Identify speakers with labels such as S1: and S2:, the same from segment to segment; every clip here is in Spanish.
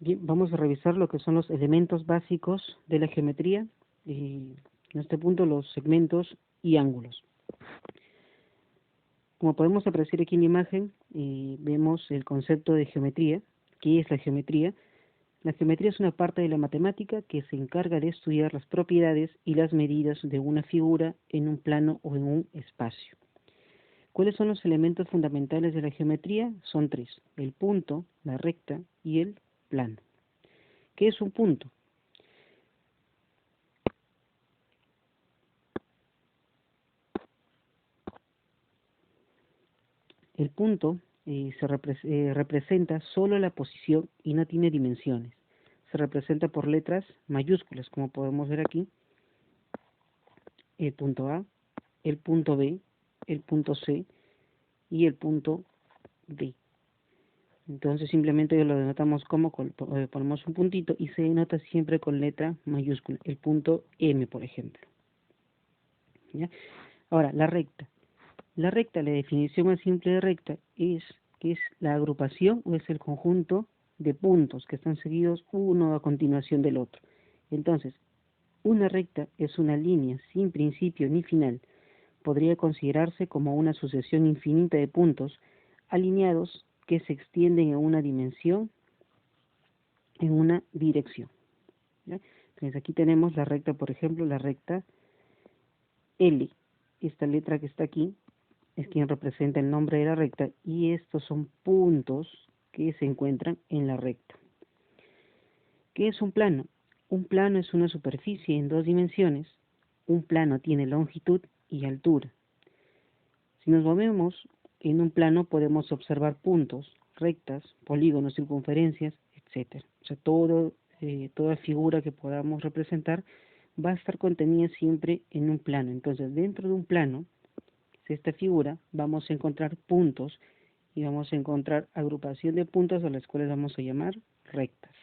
S1: Bien, vamos a revisar lo que son los elementos básicos de la geometría y en este punto los segmentos y ángulos. Como podemos apreciar aquí en la imagen, vemos el concepto de geometría. ¿Qué es la geometría? La geometría es una parte de la matemática que se encarga de estudiar las propiedades y las medidas de una figura en un plano o en un espacio. ¿Cuáles son los elementos fundamentales de la geometría? Son tres: el punto, la recta y el plano. ¿Qué es un punto? El punto representa solo la posición y no tiene dimensiones. Se representa por letras mayúsculas, como podemos ver aquí: el punto A, el punto B, el punto C y el punto D. Entonces simplemente lo denotamos como ponemos un puntito y se denota siempre con letra mayúscula, el punto M, por ejemplo. ¿Ya? Ahora, la recta. La recta, la definición más simple de recta es que es la agrupación o es el conjunto de puntos que están seguidos uno a continuación del otro. Entonces, una recta es una línea sin principio ni final. Podría considerarse como una sucesión infinita de puntos alineados que se extienden en una dimensión, en una dirección. ¿Ya? Entonces aquí tenemos la recta, por ejemplo, la recta L. Esta letra que está aquí es quien representa el nombre de la recta y estos son puntos que se encuentran en la recta. ¿Qué es un plano? Un plano es una superficie en dos dimensiones. Un plano tiene longitud y altura. Si nos movemos en un plano podemos observar puntos, rectas, polígonos, circunferencias, etc. O sea, toda figura que podamos representar va a estar contenida siempre en un plano. Entonces, dentro de un plano, de esta figura, vamos a encontrar puntos y vamos a encontrar agrupación de puntos a las cuales vamos a llamar rectas.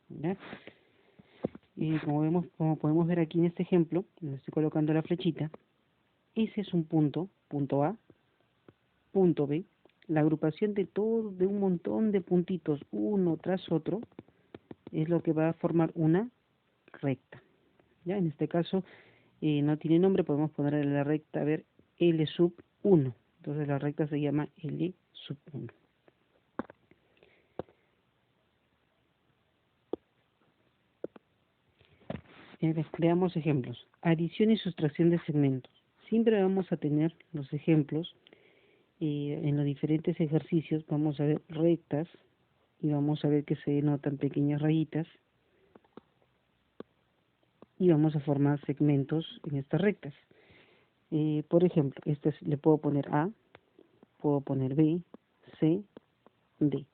S1: ¿Ya? Y como podemos ver aquí en este ejemplo, donde estoy colocando la flechita, ese es un punto, punto A, punto B. La agrupación de un montón de puntitos uno tras otro es lo que va a formar una recta. ¿Ya? En este caso no tiene nombre, podemos ponerle la recta, a ver, L sub 1. Entonces la recta se llama L sub 1. Veamos ejemplos. Adición y sustracción de segmentos. Siempre vamos a tener los ejemplos en los diferentes ejercicios. Vamos a ver rectas y vamos a ver que se denotan pequeñas rayitas y vamos a formar segmentos en estas rectas. Por ejemplo, le puedo poner A, puedo poner B, C, D.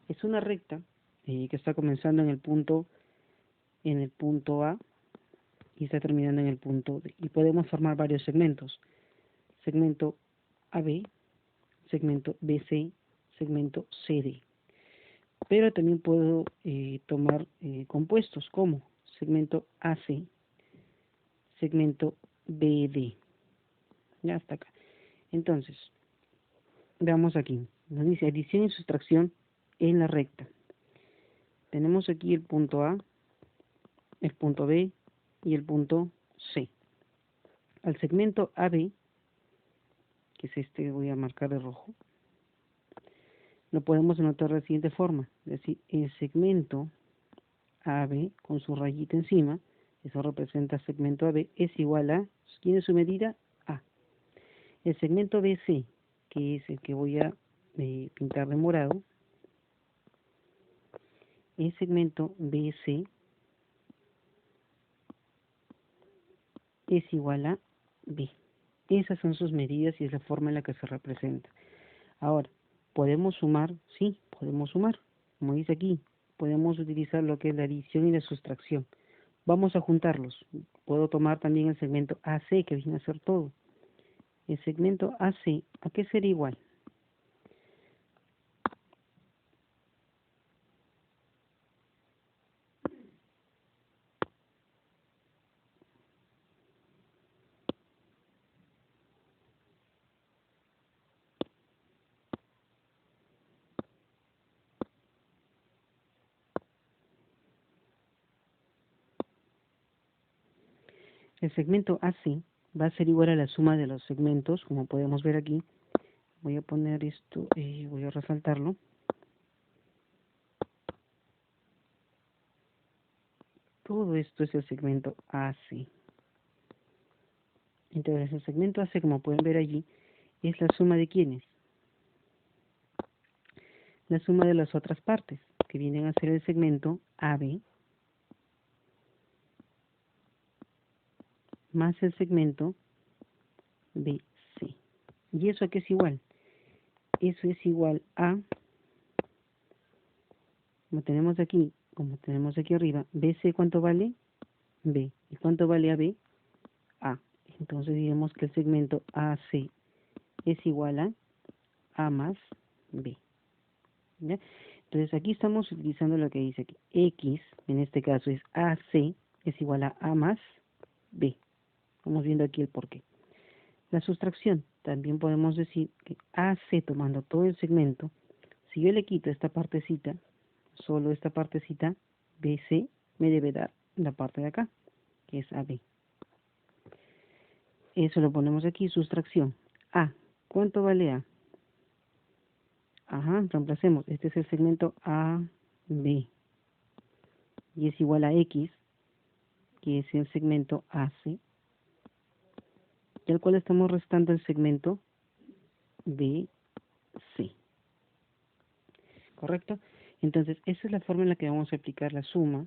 S1: Es una recta que está comenzando en el punto A y está terminando en el punto D. Y podemos formar varios segmentos. Segmento AB, segmento BC, segmento CD. Pero también puedo tomar compuestos como segmento AC, segmento BD. Ya hasta acá. Entonces, veamos aquí. Nos dice adición y sustracción en la recta. Tenemos aquí el punto A, el punto B y el punto C. Al segmento AB, que es este que voy a marcar de rojo, lo podemos anotar de la siguiente forma. Es decir, el segmento AB con su rayita encima, eso representa segmento AB, es igual a, ¿quién es su medida? A. El segmento BC, que es el que voy a pintar de morado, el segmento BC es igual a B. Esas son sus medidas y es la forma en la que se representa. Ahora, ¿podemos sumar? Sí, podemos sumar. Como dice aquí, podemos utilizar lo que es la adición y la sustracción. Vamos a juntarlos. Puedo tomar también el segmento AC, que viene a ser todo. El segmento AC, ¿a qué será igual? El segmento AC va a ser igual a la suma de los segmentos, como podemos ver aquí. Voy a poner esto, voy a resaltarlo. Todo esto es el segmento AC. Entonces, el segmento AC, como pueden ver allí, es la suma de ¿quiénes? La suma de las otras partes, que vienen a ser el segmento AB, más el segmento BC. ¿Y eso a qué es igual? Eso es igual a, como tenemos aquí arriba, BC, ¿cuánto vale? B. ¿Y cuánto vale AB? A. Entonces diremos que el segmento AC es igual a A más B. ¿Ya? Entonces aquí estamos utilizando lo que dice aquí. X, en este caso es AC, es igual a A más B. Vamos viendo aquí el porqué. La sustracción, también podemos decir que AC, tomando todo el segmento, si yo le quito esta partecita, solo esta partecita, BC me debe dar la parte de acá, que es AB. Eso lo ponemos aquí, sustracción. A, ¿cuánto vale A? Ajá, reemplacemos. Este es el segmento AB. Y es igual a X, que es el segmento AC, y al cual estamos restando el segmento BC. ¿Correcto? Entonces, esa es la forma en la que vamos a aplicar la suma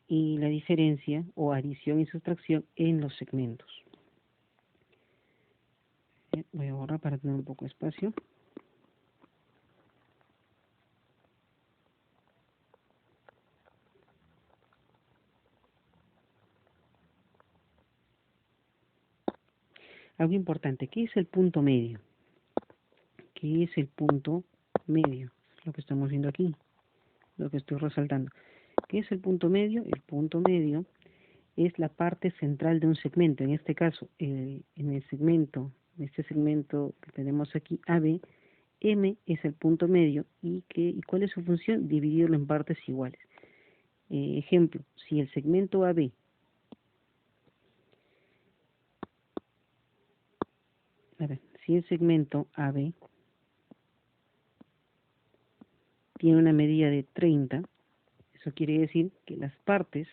S1: y la diferencia o adición y sustracción en los segmentos. Voy a borrar para tener un poco de espacio. Algo importante, ¿qué es el punto medio? ¿Qué es el punto medio? Lo que estamos viendo aquí, lo que estoy resaltando. ¿Qué es el punto medio? El punto medio es la parte central de un segmento. En este caso, en este segmento que tenemos aquí, AB, M es el punto medio. ¿Y cuál es su función? Dividirlo en partes iguales. Ejemplo, si el segmento AB si el segmento AB tiene una medida de 30, eso quiere decir que las partes,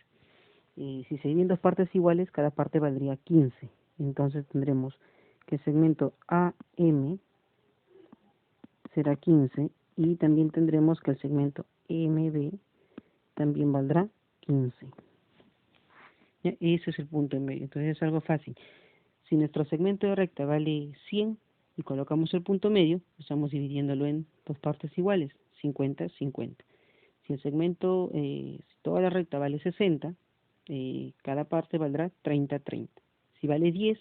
S1: si se dividen dos partes iguales, cada parte valdría 15. Entonces tendremos que el segmento AM será 15 y también tendremos que el segmento MB también valdrá 15. ¿Ya? Ese es el punto en medio. Entonces es algo fácil. Si nuestro segmento de recta vale 100 y colocamos el punto medio, estamos dividiéndolo en dos partes iguales, 50, 50. Si el segmento, si toda la recta vale 60, cada parte valdrá 30, 30. Si vale 10,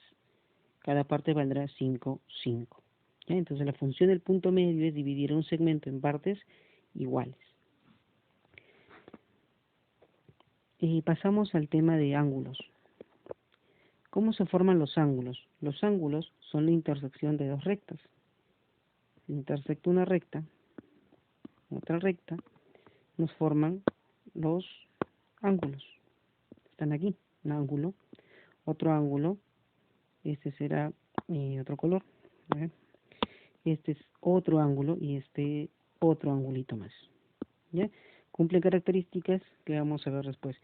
S1: cada parte valdrá 5, 5. ¿Ya? Entonces la función del punto medio es dividir un segmento en partes iguales. Pasamos al tema de ángulos. ¿Cómo se forman los ángulos? Los ángulos son la intersección de dos rectas. Si intersecta una recta, otra recta, nos forman los ángulos. Están aquí, un ángulo, otro ángulo, este será otro color. Este es otro ángulo y este otro angulito más. ¿Ya? Cumple características que vamos a ver después.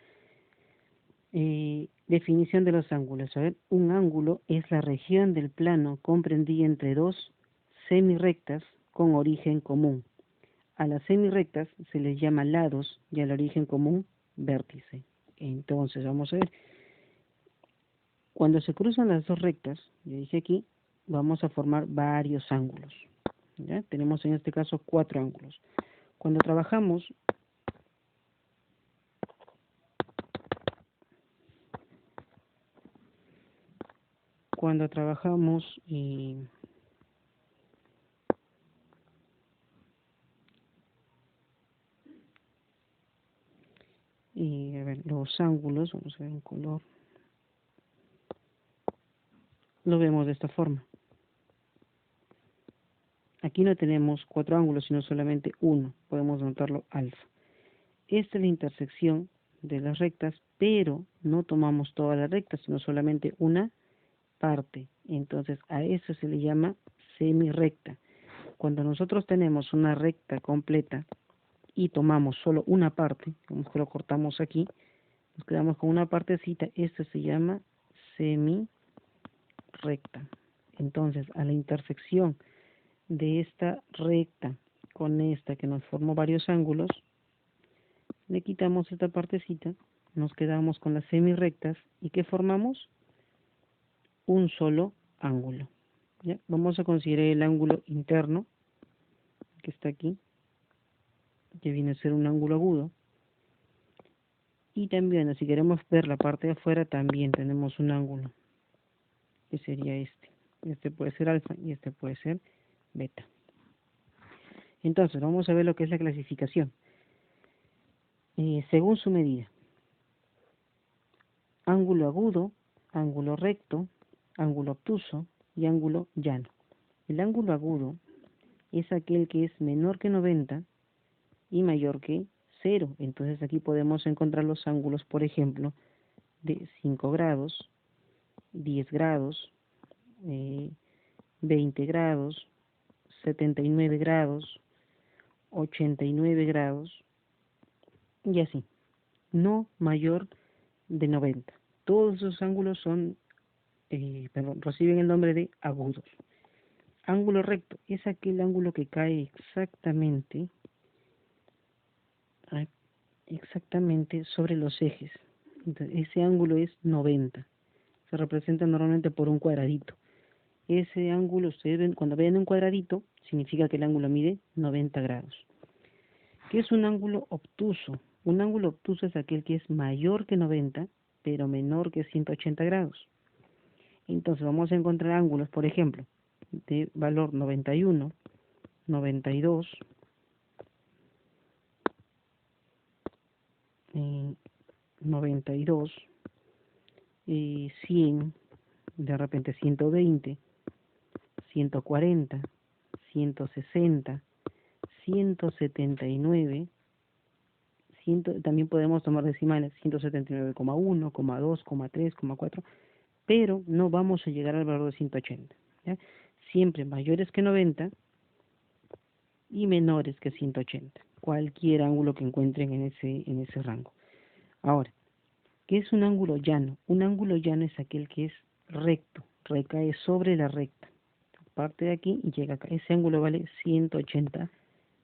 S1: Definición de los ángulos. A ver, un ángulo es la región del plano comprendida entre dos semirrectas con origen común. A las semirrectas se les llama lados y al origen común vértice. Entonces, vamos a ver. Cuando se cruzan las dos rectas, yo dije aquí, vamos a formar varios ángulos. ¿Ya? Tenemos en este caso 4 ángulos. Cuando trabajamos a ver, los ángulos, vamos a ver un color, lo vemos de esta forma. Aquí no tenemos 4 ángulos, sino solamente uno, podemos notarlo alfa. Esta es la intersección de las rectas, pero no tomamos toda la recta, sino solamente una parte. Entonces a eso se le llama semirrecta. Cuando nosotros tenemos una recta completa y tomamos solo una parte, como que lo cortamos aquí, nos quedamos con una partecita, esto se llama semirrecta. Entonces a la intersección de esta recta con esta que nos formó varios ángulos, le quitamos esta partecita, nos quedamos con las semirrectas y ¿qué formamos? Un solo ángulo. ¿Ya? Vamos a considerar el ángulo interno que está aquí, que viene a ser un ángulo agudo. Y también, si queremos ver la parte de afuera, también tenemos un ángulo, que sería este. Este puede ser alfa y este puede ser beta. Entonces, vamos a ver lo que es la clasificación. Según su medida. Ángulo agudo, ángulo recto, ángulo obtuso y ángulo llano. El ángulo agudo es aquel que es menor que 90 y mayor que 0. Entonces aquí podemos encontrar los ángulos, por ejemplo, de 5 grados, 10 grados, 20 grados, 79 grados, 89 grados y así. No mayor de 90. Todos esos ángulos son, reciben el nombre de agudos. Ángulo recto es aquel ángulo que cae exactamente sobre los ejes. Entonces, ese ángulo es 90. Se representa normalmente por un cuadradito. Ese ángulo, ustedes ven, cuando ven un cuadradito, significa que el ángulo mide 90 grados. ¿Qué es un ángulo obtuso? Un ángulo obtuso es aquel que es mayor que 90, pero menor que 180 grados. Entonces vamos a encontrar ángulos, por ejemplo, de valor 91, 92, 92, 100, de repente 120, 140, 160, 179, también podemos tomar decimales, 179,1, 2, 3, 4, pero no vamos a llegar al valor de 180. ¿Ya? Siempre mayores que 90 y menores que 180. Cualquier ángulo que encuentren en ese rango. Ahora, ¿qué es un ángulo llano? Un ángulo llano es aquel que es recto, recae sobre la recta. Parte de aquí y llega acá. Ese ángulo vale 180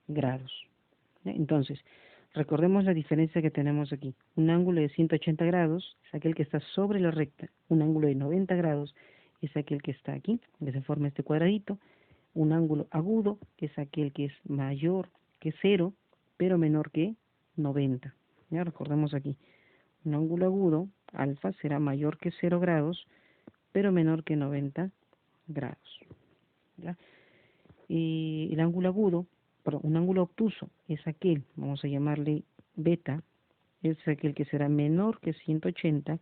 S1: grados. ¿Ya? Entonces, recordemos la diferencia que tenemos aquí. Un ángulo de 180 grados es aquel que está sobre la recta. Un ángulo de 90 grados es aquel que está aquí, que se forma este cuadradito. Un ángulo agudo es aquel que es mayor que 0, pero menor que 90. ¿Ya? Recordemos aquí. Un ángulo agudo, alfa, será mayor que 0 grados, pero menor que 90 grados. ¿Ya? Y el ángulo agudo, perdón, un ángulo obtuso es aquel, vamos a llamarle beta, es aquel que será menor que 180,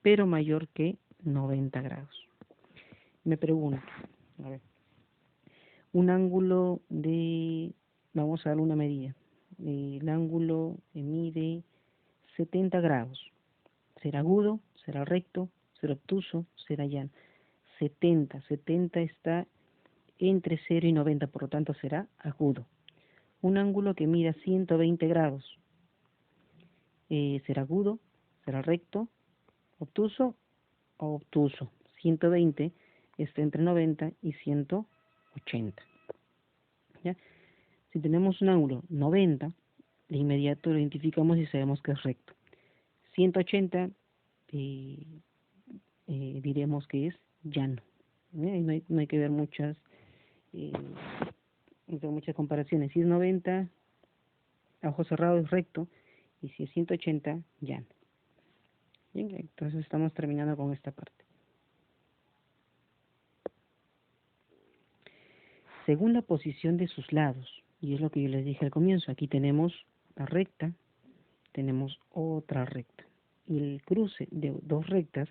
S1: pero mayor que 90 grados. Me pregunto, a ver, un ángulo de, vamos a dar una medida, el ángulo mide 70 grados. ¿Será agudo? ¿Será recto? ¿Será obtuso? ¿Será llano? 70 está entre 0 y 90, por lo tanto será agudo. Un ángulo que mida 120 grados, ¿será agudo? ¿Será recto? ¿Obtuso? O obtuso. 120 está entre 90 y 180. ¿Ya? Si tenemos un ángulo 90, de inmediato lo identificamos y sabemos que es recto. 180 diremos que es llano. No hay que ver muchas comparaciones. Si es 90, a ojo cerrado es recto, y si es 180, llano. Bien, entonces estamos terminando con esta parte. Según la posición de sus lados, y es lo que yo les dije al comienzo, aquí tenemos la recta, tenemos otra recta. Y el cruce de dos rectas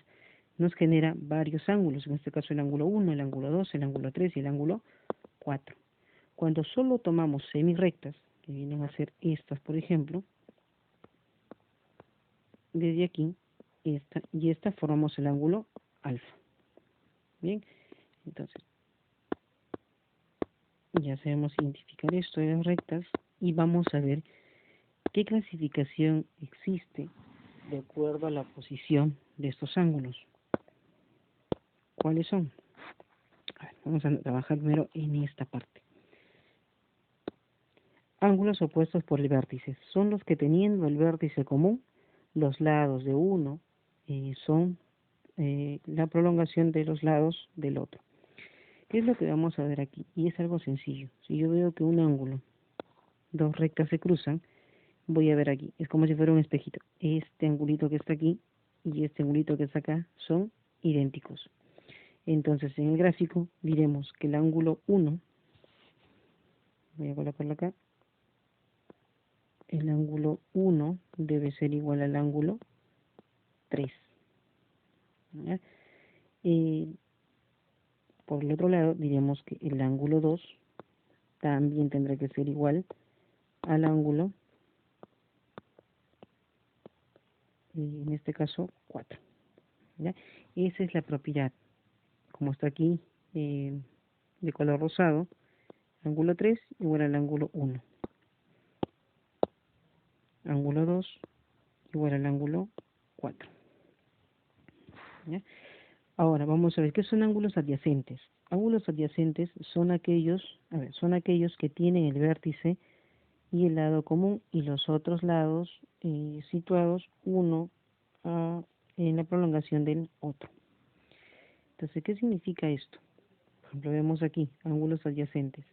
S1: nos genera varios ángulos, en este caso el ángulo 1, el ángulo 2, el ángulo 3 y el ángulo 4. Cuando solo tomamos semirrectas, que vienen a ser estas, por ejemplo, desde aquí, esta y esta, formamos el ángulo alfa. Bien, entonces ya sabemos identificar esto de las rectas y vamos a ver qué clasificación existe de acuerdo a la posición de estos ángulos. ¿Cuáles son? A ver, vamos a trabajar primero en esta parte. Ángulos opuestos por el vértice son los que, teniendo el vértice común, los lados de uno son la prolongación de los lados del otro. ¿Qué es lo que vamos a ver aquí? Y es algo sencillo. Si yo veo que un ángulo, dos rectas se cruzan, voy a ver aquí. Es como si fuera un espejito. Este angulito que está aquí y este angulito que está acá son idénticos. Entonces, en el gráfico diremos que el ángulo 1, voy a colocarlo acá, el ángulo 1 debe ser igual al ángulo 3. Por el otro lado, diremos que el ángulo 2 también tendrá que ser igual al ángulo, en este caso, 4. ¿Ya? Esa es la propiedad. Como está aquí de color rosado, ángulo 3 igual al ángulo 1. Ángulo 2 igual al ángulo 4. ¿Ya? Ahora vamos a ver qué son ángulos adyacentes. Ángulos adyacentes son aquellos que tienen el vértice y el lado común y los otros lados situados uno en la prolongación del otro. Entonces, ¿qué significa esto? Por ejemplo, vemos aquí ángulos adyacentes.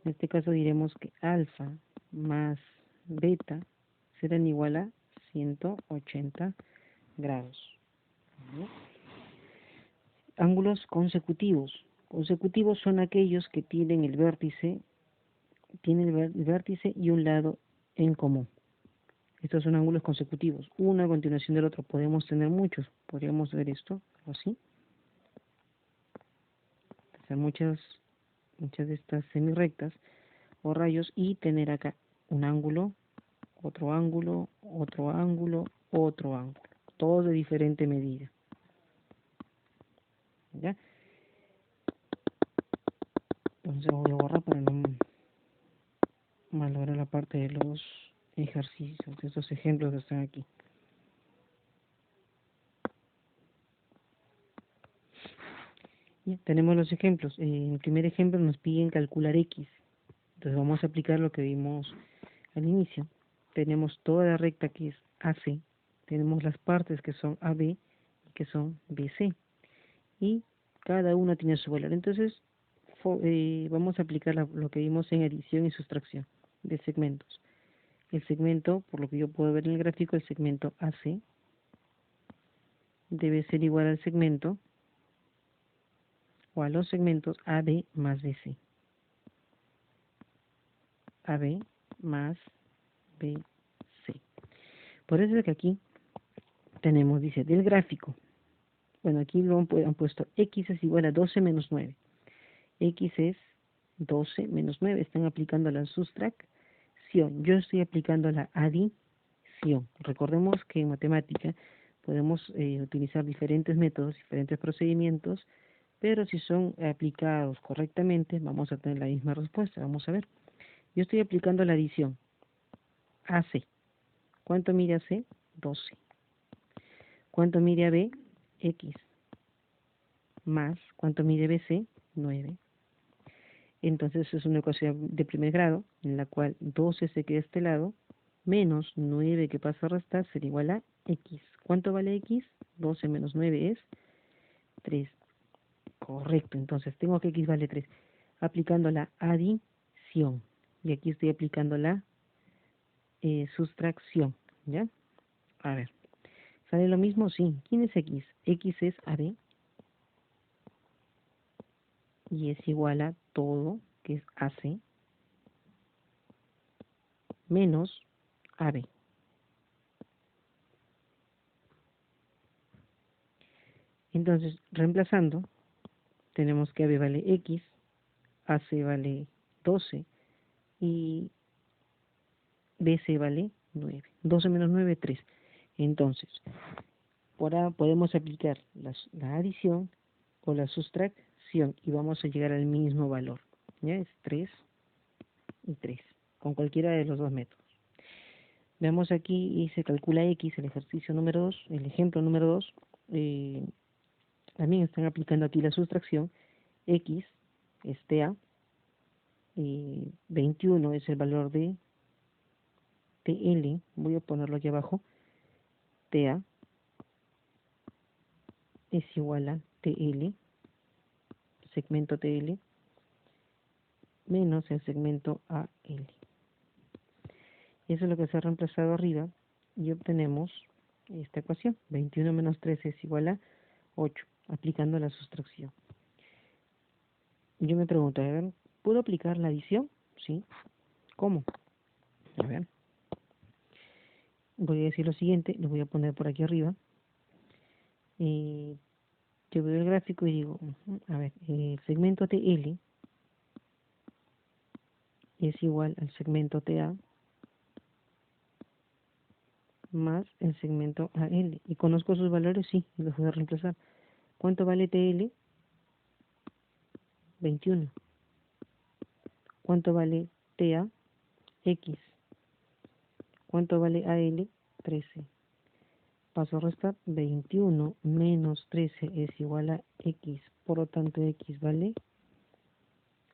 S1: En este caso diremos que alfa más beta serán igual a 180 grados. ¿Sí? Ángulos consecutivos. Consecutivos son aquellos que tienen el vértice y un lado en común. Estos son ángulos consecutivos, uno a continuación del otro. Podemos tener muchos. Podríamos ver esto así. Hacer muchas de estas semirrectas o rayos y tener acá un ángulo, otro ángulo, otro ángulo, otro ángulo. Todos de diferente medida. ¿Ya? Entonces voy a borrar para no malograr la parte de los ejercicios, de estos ejemplos que están aquí. Ya, tenemos los ejemplos. En el primer ejemplo nos piden calcular X. Entonces vamos a aplicar lo que vimos al inicio. Tenemos toda la recta que es AC. Tenemos las partes que son AB y que son BC. Y cada una tiene su valor. Entonces vamos a aplicar lo que vimos en adición y sustracción de segmentos. El segmento, por lo que yo puedo ver en el gráfico, el segmento AC debe ser igual al segmento o a los segmentos AB más BC. AB más BC. Por eso es que aquí tenemos, dice, del gráfico. Bueno, aquí lo han puesto X es igual a 12 menos 9. X es 12 menos 9. Están aplicando la sustracción. Yo estoy aplicando la adición. Recordemos que en matemática podemos utilizar diferentes métodos, diferentes procedimientos, pero si son aplicados correctamente, vamos a tener la misma respuesta. Vamos a ver. Yo estoy aplicando la adición. AC. ¿Cuánto mide AC? 12. ¿Cuánto mide AB? X. Más, ¿cuánto mide BC? 9. Entonces es una ecuación de primer grado, en la cual 12 se queda a este lado, menos 9 que pasa a restar será igual a X. ¿Cuánto vale X? 12 menos 9 es 3. Correcto, entonces tengo que X vale 3. Aplicando la adición. Y aquí estoy aplicando la sustracción. ¿Ya? A ver. ¿Sale lo mismo? Sí. ¿Quién es X? X es AB. Y es igual a todo, que es AC, menos AB. Entonces, reemplazando, tenemos que AB vale X, AC vale 12 y BC vale 9. 12 menos 9, 3. Entonces, ahora podemos aplicar la adición o la sustracción y vamos a llegar al mismo valor. ¿Ya? Es 3 y 3, con cualquiera de los dos métodos. Veamos aquí y se calcula X, el ejercicio número 2, el ejemplo número 2. También están aplicando aquí la sustracción. X es TA, 21 es el valor de TL, voy a ponerlo aquí abajo, TA es igual a TL, segmento TL, menos el segmento AL. Eso es lo que se ha reemplazado arriba y obtenemos esta ecuación, 21 menos 13 es igual a 8, aplicando la sustracción. Yo me pregunto, a ver, ¿puedo aplicar la adición? Sí. ¿Cómo? A ver. Voy a decir lo siguiente, lo voy a poner por aquí arriba. Yo veo el gráfico y digo, a ver, el segmento TL es igual al segmento TA más el segmento AL. Y conozco sus valores, sí, y los voy a reemplazar. ¿Cuánto vale TL? 21. ¿Cuánto vale TA? X. ¿Cuánto vale AL? 13. Paso a restar, 21 menos 13 es igual a X. Por lo tanto, X vale,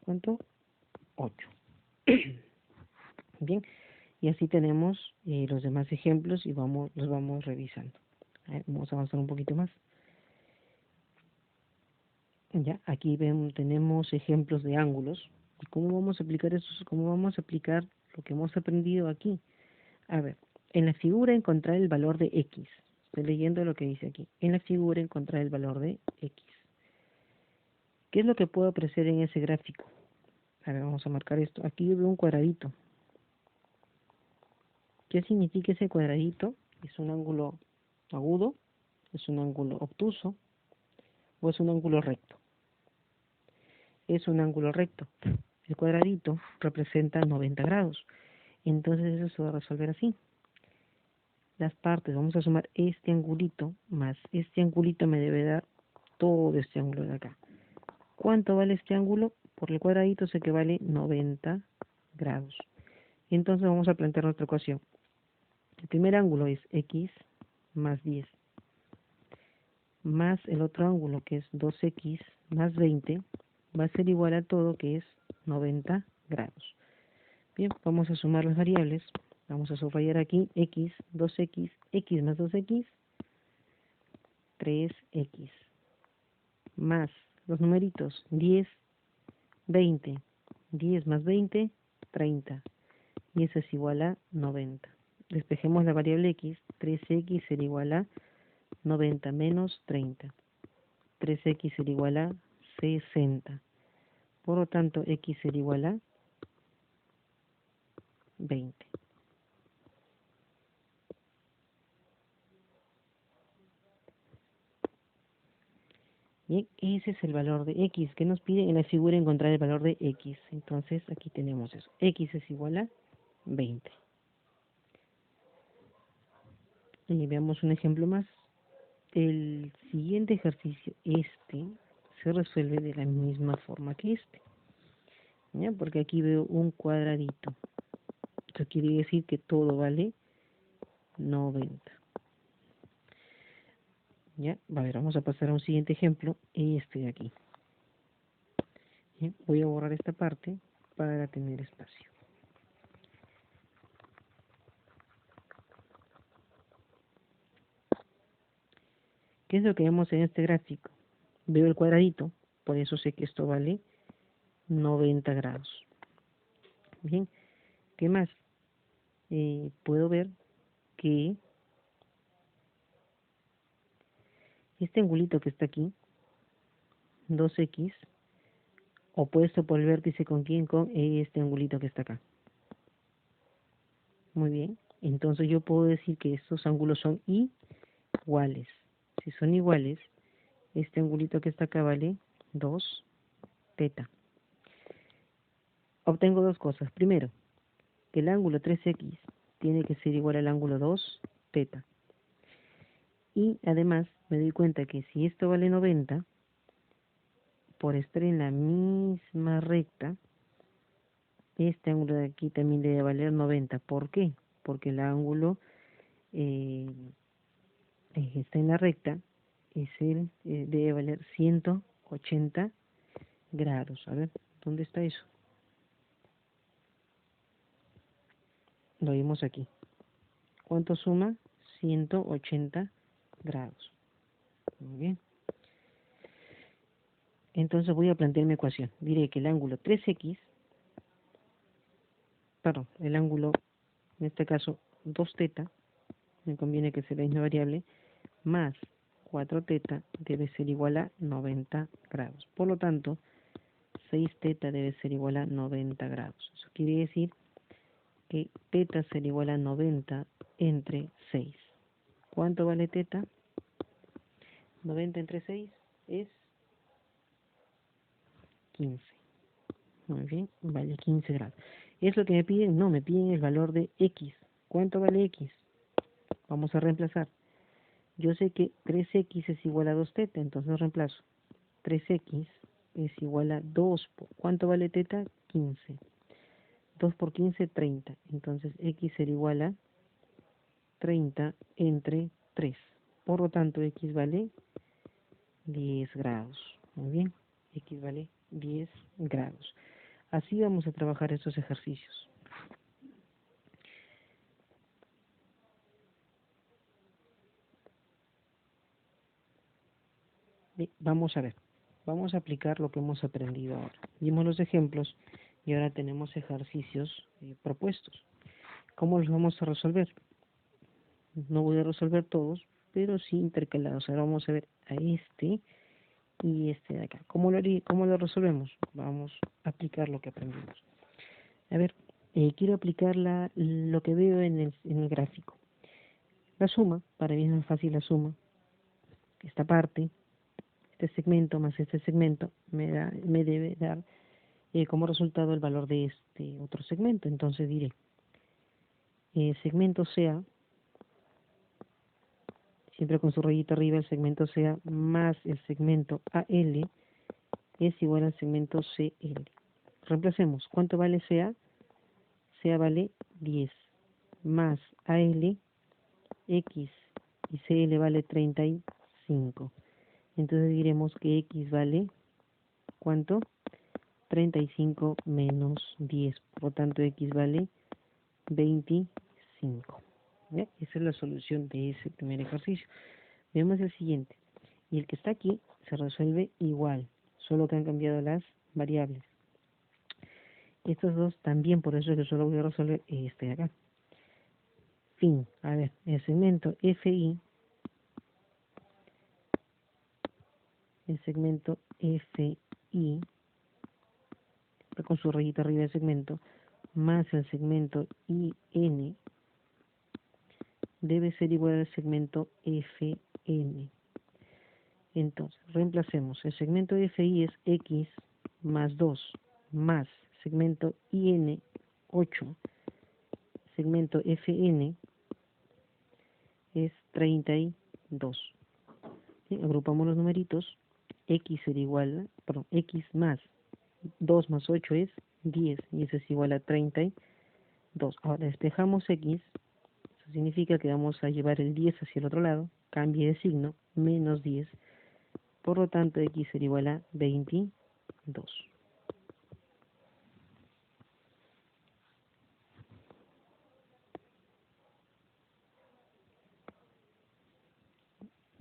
S1: ¿cuánto? 8. Bien, y así tenemos los demás ejemplos y los vamos revisando. A ver, vamos a avanzar un poquito más. Ya, aquí tenemos ejemplos de ángulos. ¿Y cómo vamos a aplicar eso? ¿Cómo vamos a aplicar lo que hemos aprendido aquí? A ver, en la figura encontrar el valor de X. Estoy leyendo lo que dice aquí. En la figura encontrar el valor de X. ¿Qué es lo que puedo apreciar en ese gráfico? A ver, vamos a marcar esto. Aquí yo veo un cuadradito. ¿Qué significa ese cuadradito? ¿Es un ángulo agudo? ¿Es un ángulo obtuso? ¿O es un ángulo recto? Es un ángulo recto. El cuadradito representa 90 grados. Entonces eso se va a resolver así. Las partes, vamos a sumar este angulito más este angulito me debe dar todo este ángulo de acá. ¿Cuánto vale este ángulo? Por el cuadradito sé que vale 90 grados. Entonces vamos a plantear nuestra ecuación. El primer ángulo es X más 10 más el otro ángulo que es 2X más 20 va a ser igual a todo que es 90 grados. Bien, vamos a sumar las variables. Vamos a subrayar aquí X, 2X, X más 2X, 3X, más los numeritos 10, 20, 10 más 20, 30, y eso es igual a 90. Despejemos la variable X, 3X será igual a 90 menos 30. 3X será igual a 60. Por lo tanto, X será igual a 20. Bien, ese es el valor de X que nos pide en la figura encontrar el valor de X. Entonces, aquí tenemos eso. X es igual a 20. Y veamos un ejemplo más. El siguiente ejercicio, se resuelve de la misma forma que este. ¿Ya? Porque aquí veo un cuadradito. Eso quiere decir que todo vale 90. ¿Ya? A ver, vamos a pasar a un siguiente ejemplo, este de aquí. ¿Ya? Voy a borrar esta parte para tener espacio. ¿Qué es lo que vemos en este gráfico? Veo el cuadradito, por eso sé que esto vale 90 grados. Bien, ¿qué más? Puedo ver que este angulito que está aquí, 2X, opuesto por el vértice con quién, con este angulito que está acá. Muy bien, entonces yo puedo decir que estos ángulos son iguales. Si son iguales, este angulito que está acá vale 2 teta. Obtengo dos cosas. Primero, que el ángulo 3X tiene que ser igual al ángulo 2 teta. Y además me doy cuenta que si esto vale 90, por estar en la misma recta, este ángulo de aquí también debe valer 90. ¿Por qué? Porque el ángulo eh, está en la recta, debe valer 180 grados. A ver, ¿dónde está eso? Lo vimos aquí. ¿Cuánto suma? 180 grados. Muy bien. Entonces voy a plantear mi ecuación. Diré que el ángulo 3x, el ángulo, en este caso 2θ, me conviene que sea la misma variable, más 4θ debe ser igual a 90 grados. Por lo tanto, 6θ debe ser igual a 90 grados. Eso quiere decir que θ será igual a 90 entre 6. ¿Cuánto vale θ? 90 entre 6 es 15. Muy bien, vale 15 grados. ¿Es lo que me piden? No, me piden el valor de x. ¿Cuánto vale x? Vamos a reemplazar. Yo sé que 3x es igual a 2θ, entonces reemplazo. 3x es igual a 2. ¿Cuánto vale θ? 15. 2 por 15, 30. Entonces x será igual a 30 entre 3. Por lo tanto, x vale 10 grados. Muy bien, x vale 10 grados. Así vamos a trabajar estos ejercicios. Bien, vamos a ver. Vamos a aplicar lo que hemos aprendido ahora. Vimos los ejemplos y ahora tenemos ejercicios propuestos. ¿Cómo los vamos a resolver? No voy a resolver todos, pero sí intercalados. Ahora vamos a ver a este y este de acá. ¿Cómo lo resolvemos? Vamos a aplicar lo que aprendimos. A ver, quiero aplicar lo que veo en el gráfico. La suma, para mí es más fácil la suma. Esta parte, este segmento más este segmento, me debe dar como resultado el valor de este otro segmento. Entonces diré, segmento CA, siempre con su rayita arriba, el segmento CA más el segmento AL es igual al segmento CL. Reemplacemos. ¿Cuánto vale CA? CA vale 10 más AL, X y CL vale 35. Entonces diremos que X vale, ¿cuánto? 35 menos 10. Por lo tanto, X vale 25. ¿Ve? Esa es la solución de ese primer ejercicio. Vemos el siguiente. Y el que está aquí se resuelve igual, solo que han cambiado las variables. Estos dos también, por eso yo solo voy a resolver este de acá. Fin. A ver, el segmento FI, el segmento FI, con su rayita arriba del segmento, más el segmento IN, debe ser igual al segmento FN. Entonces, reemplacemos. El segmento FI es X más 2 más segmento IN 8. Segmento FN es 32. ¿Sí? Agrupamos los numeritos. X será igual, perdón, X más 2 más 8 es 10 y eso es igual a 32. Ahora despejamos X. Eso significa que vamos a llevar el 10 hacia el otro lado. Cambie de signo, menos 10. Por lo tanto, X será igual a 22.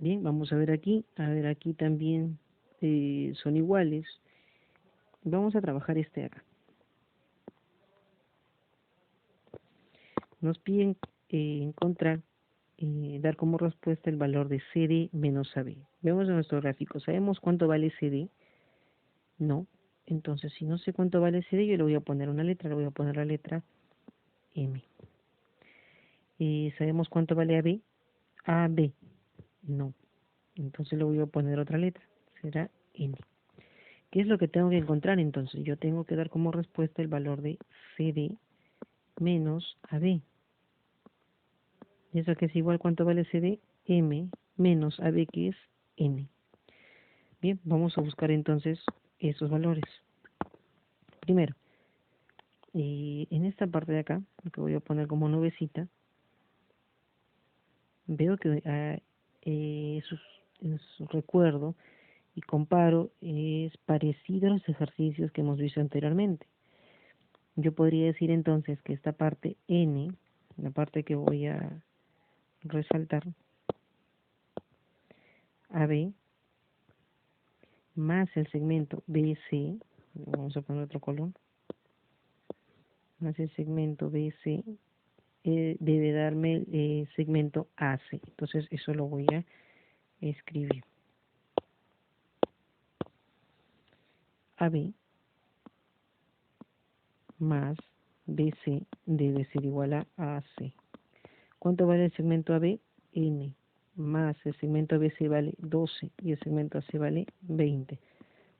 S1: Bien, vamos a ver aquí también son iguales. Vamos a trabajar este de acá. Nos piden encontrar, dar como respuesta el valor de CD menos AB. Vemos en nuestro gráfico, ¿sabemos cuánto vale CD? No. Entonces, si no sé cuánto vale CD, yo le voy a poner una letra, le voy a poner la letra M. ¿Sabemos cuánto vale AB? AB. No. Entonces le voy a poner otra letra, será N. ¿Qué es lo que tengo que encontrar entonces? Yo tengo que dar como respuesta el valor de CD menos AB. ¿Y eso que es igual cuánto vale CD? M menos AB, que es N. Bien, vamos a buscar entonces esos valores. Primero, en esta parte de acá, lo que voy a poner como nubecita, veo que recuerdo y comparo, es parecido a los ejercicios que hemos visto anteriormente. Yo podría decir entonces que esta parte N, la parte que voy a resaltar, AB, más el segmento BC, vamos a poner otro color, más el segmento BC, debe darme el segmento AC. Entonces eso lo voy a escribir. AB más BC debe ser igual a AC. ¿Cuánto vale el segmento AB? N. Más el segmento BC vale 12 y el segmento AC vale 20.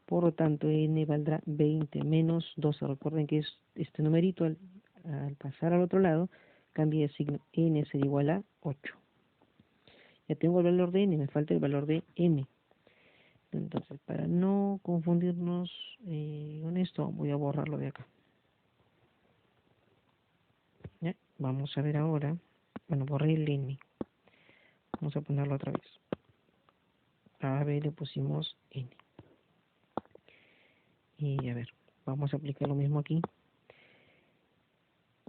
S1: Por lo tanto, N valdrá 20 menos 12. Recuerden que este numerito al pasar al otro lado cambia de signo. N será igual a 8. Ya tengo el valor de N, me falta el valor de M. Entonces, para no confundirnos con esto, voy a borrarlo de acá. ¿Ya? Vamos a ver ahora. Bueno, borré el N. Vamos a ponerlo otra vez. A B le pusimos N. Y a ver, vamos a aplicar lo mismo aquí.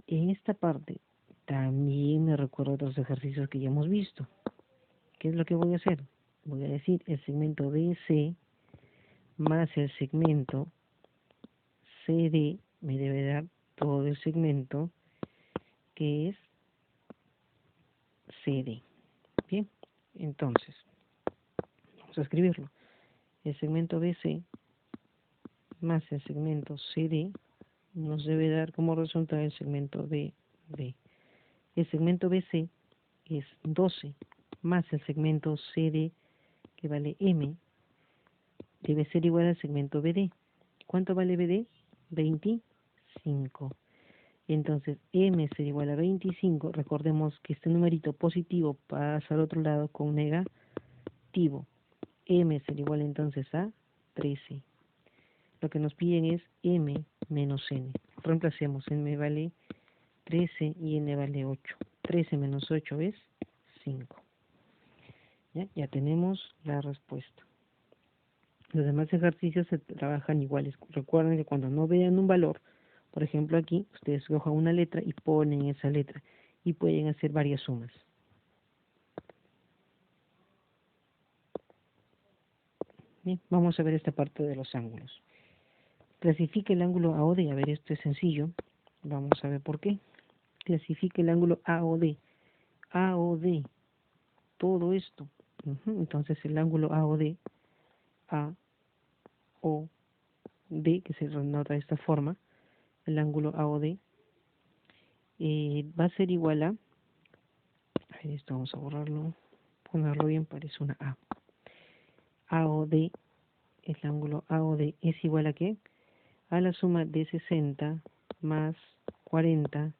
S1: En esta parte también me recuerdo otros ejercicios que ya hemos visto. ¿Qué es lo que voy a hacer? Voy a decir el segmento BC más el segmento CD me debe dar todo el segmento que es CD. Bien, entonces, vamos a escribirlo. El segmento BC más el segmento CD nos debe dar como resultado el segmento BD. El segmento BC es 12 más el segmento CD, que vale M, debe ser igual al segmento BD. ¿Cuánto vale BD? 25. Entonces, M será igual a 25. Recordemos que este numerito positivo pasa al otro lado con negativo. M será igual entonces a 13. Lo que nos piden es M menos N. Reemplacemos. M vale 13 y N vale 8. 13 menos 8 es 5. Ya tenemos la respuesta. Los demás ejercicios se trabajan iguales. Recuerden que cuando no vean un valor, por ejemplo aquí, ustedes cojan una letra y ponen esa letra y pueden hacer varias sumas. Bien, vamos a ver esta parte de los ángulos. Clasifica el ángulo AOD. A ver, esto es sencillo. Vamos a ver por qué. Clasifica el ángulo AOD. AOD. Todo esto. Entonces el ángulo AOD, AOD, que se denota de esta forma, el ángulo AOD va a ser igual a ver, esto vamos a borrarlo, ponerlo bien, parece una A. AOD, el ángulo AOD es igual a ¿qué? A la suma de 60 más 40.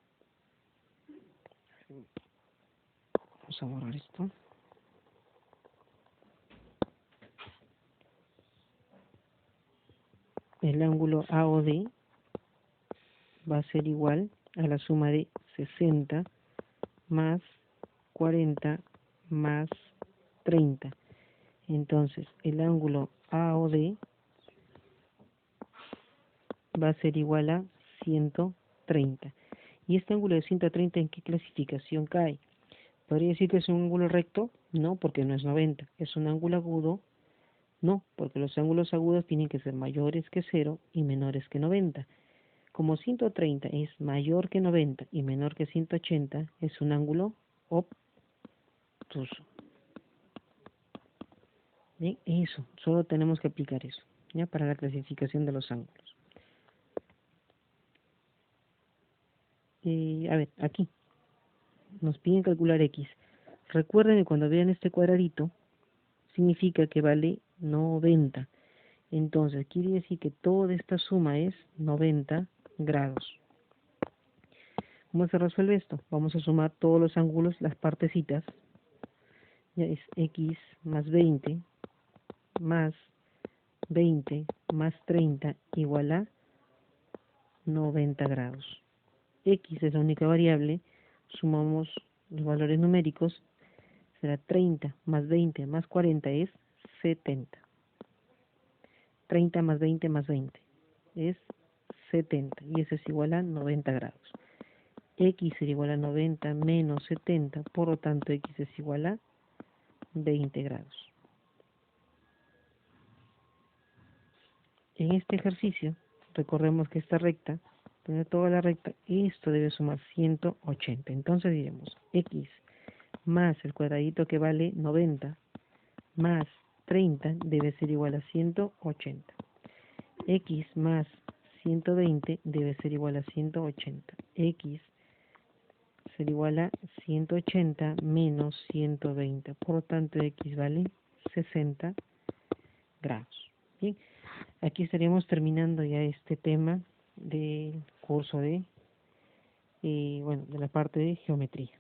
S1: Vamos a borrar esto. El ángulo AOD va a ser igual a la suma de 60 más 40 más 30. Entonces, el ángulo AOD va a ser igual a 130. ¿Y este ángulo de 130 en qué clasificación cae? ¿Podría decir que es un ángulo recto? No, porque no es 90. ¿Es un ángulo agudo? No, porque los ángulos agudos tienen que ser mayores que 0 y menores que 90. Como 130 es mayor que 90 y menor que 180, es un ángulo obtuso. Bien, eso, solo tenemos que aplicar eso, ¿ya? Para la clasificación de los ángulos. A ver, aquí nos piden calcular X. Recuerden que cuando vean este cuadradito, significa que vale 90. Entonces, quiere decir que toda esta suma es 90 grados. ¿Cómo se resuelve esto? Vamos a sumar todos los ángulos, las partecitas, ya es x más 20 más 20 más 30 igual a 90 grados. X es la única variable, sumamos los valores numéricos, será 30 más 20 más 40 es 70. 30 más 20 más 20 es 70 y eso es igual a 90 grados. X será igual a 90 menos 70, por lo tanto X es igual a 20 grados. En este ejercicio, recordemos que esta recta, tiene toda la recta, esto debe sumar 180. Entonces diremos X más el cuadradito que vale 90 más 30 debe ser igual a 180. X más 120 debe ser igual a 180. X será igual a 180 menos 120. Por lo tanto, X vale 60 grados. Bien, aquí estaríamos terminando ya este tema del curso de, de la parte de geometría.